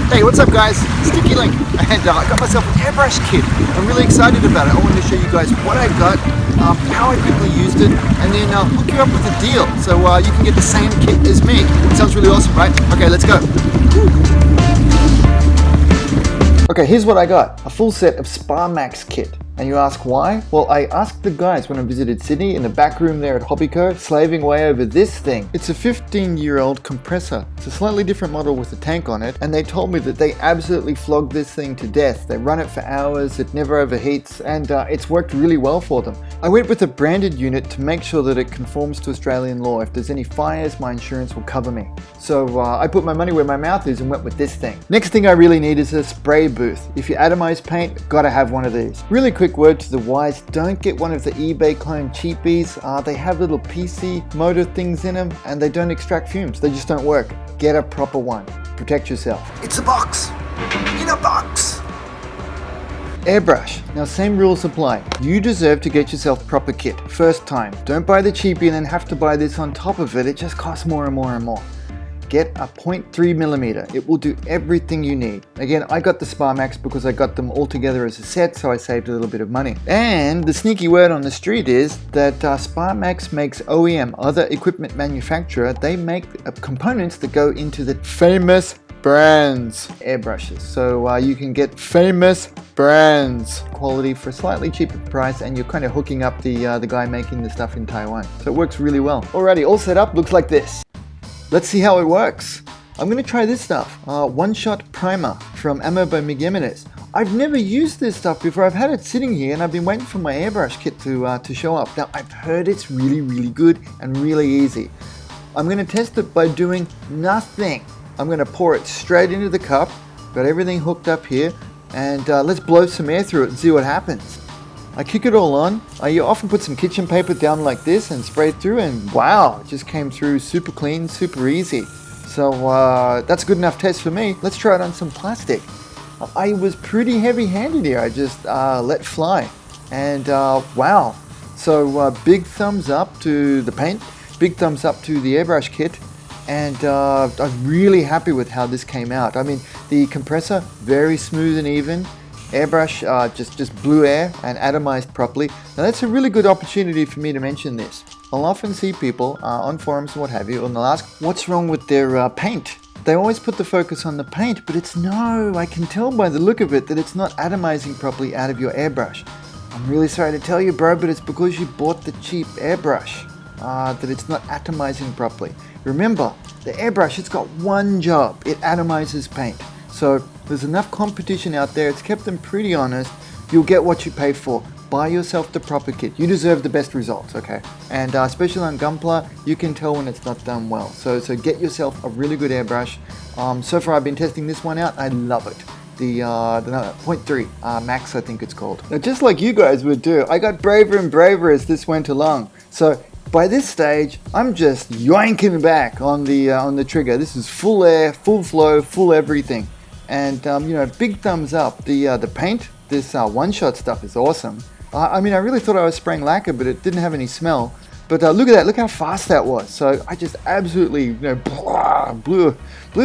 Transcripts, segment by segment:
Hey, what's up guys? Stinky Linc, and I got myself an airbrush kit. I'm really excited about it. I wanted to show you guys what I got, how I quickly used it, and then hook you up with a deal so you can get the same kit as me. Sounds really awesome, right? Okay, let's go. Okay, here's what I got. A full set of Spa Max kit. And you ask why? Well, I asked the guys when I visited Sydney in the back room there at Hobbyco, slaving away over this thing. It's a 15-year-old compressor. It's a slightly different model with a tank on it, and they told me that they absolutely flogged this thing to death. They run it for hours, it never overheats, and it's worked really well for them. I went with a branded unit to make sure that it conforms to Australian law. If there's any fires, my insurance will cover me. So I put my money where my mouth is and went with this thing. Next thing I really need is a spray booth. If you atomize paint, gotta have one of these. Really quick word to the wise, don't get one of the eBay clone cheapies. They have little PC motor things in them and they don't extract fumes. They just don't work. Get a proper one. Protect yourself. It's a box. In a box. Airbrush. Now same rules apply. You deserve to get yourself proper kit. First time. Don't buy the cheapie and then have to buy this on top of it. It just costs more and more and more. Get a 0.3mm. It will do everything you need. Again, I got the Spa Max because I got them all together as a set, so I saved a little bit of money. And the sneaky word on the street is that Spa Max makes OEM, other equipment manufacturer, they make components that go into the famous brands airbrushes. So you can get famous brands quality for a slightly cheaper price, and you're kind of hooking up the guy making the stuff in Taiwan. So it works really well. Alrighty, all set up, looks like this. Let's see how it works. I'm going to try this stuff. One-shot primer from Ammo by Miguel Jimenez. I've never used this stuff before. I've had it sitting here and I've been waiting for my airbrush kit to show up. Now I've heard it's really good and really easy. I'm going to test it by doing nothing. I'm going to pour it straight into the cup. Got everything hooked up here, and let's blow some air through it and see what happens. I kick it all on. You often put some kitchen paper down like this and spray it through, and wow, it just came through super clean, super easy. So that's a good enough test for me. Let's try it on some plastic. I was pretty heavy-handed here. I just let fly, and wow. So big thumbs up to the paint, big thumbs up to the airbrush kit, and I'm really happy with how this came out. I mean, the compressor, very smooth and even. Airbrush just blew air and atomized properly. Now that's a really good opportunity for me to mention this. I'll often see people on forums and what have you, and they'll ask what's wrong with their paint. They always put the focus on the paint, but it's no, I can tell by the look of it that it's not atomizing properly out of your airbrush. I'm really sorry to tell you, bro, but it's because you bought the cheap airbrush that it's not atomizing properly. Remember, the airbrush, it's got one job. It atomizes paint. So there's enough competition out there. It's kept them pretty honest. You'll get what you pay for. Buy yourself the proper kit. You deserve the best results, okay? And especially on Gunpla, you can tell when it's not done well. So get yourself a really good airbrush. So far I've been testing this one out. I love it. The 0.3 Max, I think it's called. Now, just like you guys would do, I got braver and braver as this went along. So by this stage, I'm just yoinking back on the trigger. This is full air, full flow, full everything. And you know, big thumbs up. The paint, this one-shot stuff is awesome. I mean, I really thought I was spraying lacquer, but it didn't have any smell. But look at that, look how fast that was. So I just absolutely, you know, blew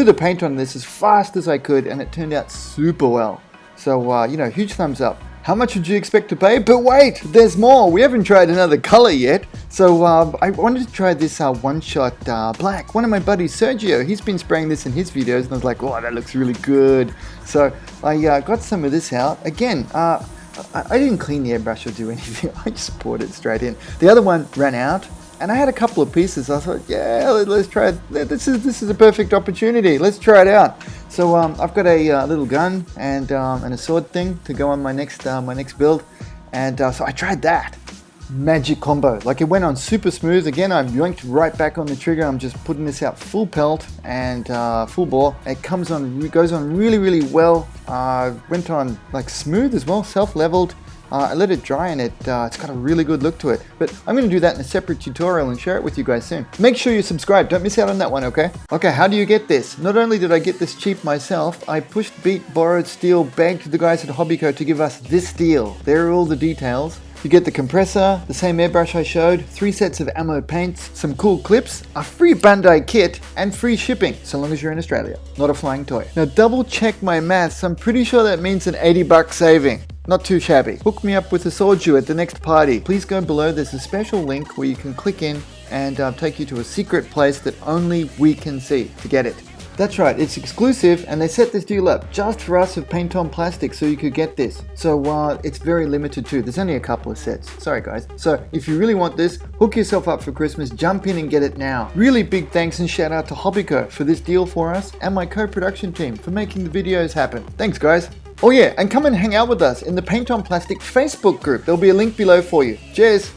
the paint on this as fast as I could, and it turned out super well. So you know, huge thumbs up. How much would you expect to pay? But wait, there's more. We haven't tried another color yet. So I wanted to try this one-shot black. One of my buddies, Sergio, he's been spraying this in his videos, and I was like, oh, that looks really good. So I got some of this out. Again, I didn't clean the airbrush or do anything. I just poured it straight in. The other one ran out, and I had a couple of pieces. I thought, yeah, let's try it. This is a perfect opportunity. Let's try it out. So I've got a little gun and a sword thing to go on my next build, and so I tried that. Magic combo. Like, it went on super smooth. Again, I yoinked right back on the trigger. I'm just putting this out full pelt and full bore. It goes on really well. Went on like smooth as well, self-leveled. I let it dry, and it's got a really good look to it. But I'm going to do that in a separate tutorial and share it with you guys soon. Make sure you subscribe. Don't miss out on that one, okay? Okay, how do you get this? Not only did I get this cheap myself, I pushed, beat, borrowed, steal, begged the guys at Hobbyco to give us this deal. There are all the details. You get the compressor, the same airbrush I showed, 3 sets of ammo paints, some cool clips, a free Bandai kit, and free shipping, so long as you're in Australia. Not a flying toy. Now double check my maths, I'm pretty sure that means an $80 saving. Not too shabby. Hook me up with a soju at the next party. Please go below, there's a special link where you can click in and take you to a secret place that only we can see to get it. That's right, it's exclusive and they set this deal up just for us of Paint On Plastic so you could get this. So it's very limited too, there's only a couple of sets. Sorry guys. So if you really want this, hook yourself up for Christmas, jump in and get it now. Really big thanks and shout out to Hobbyco for this deal for us and my co-production team for making the videos happen. Thanks guys. Oh yeah, and come and hang out with us in the Paint On Plastic Facebook group. There'll be a link below for you. Cheers!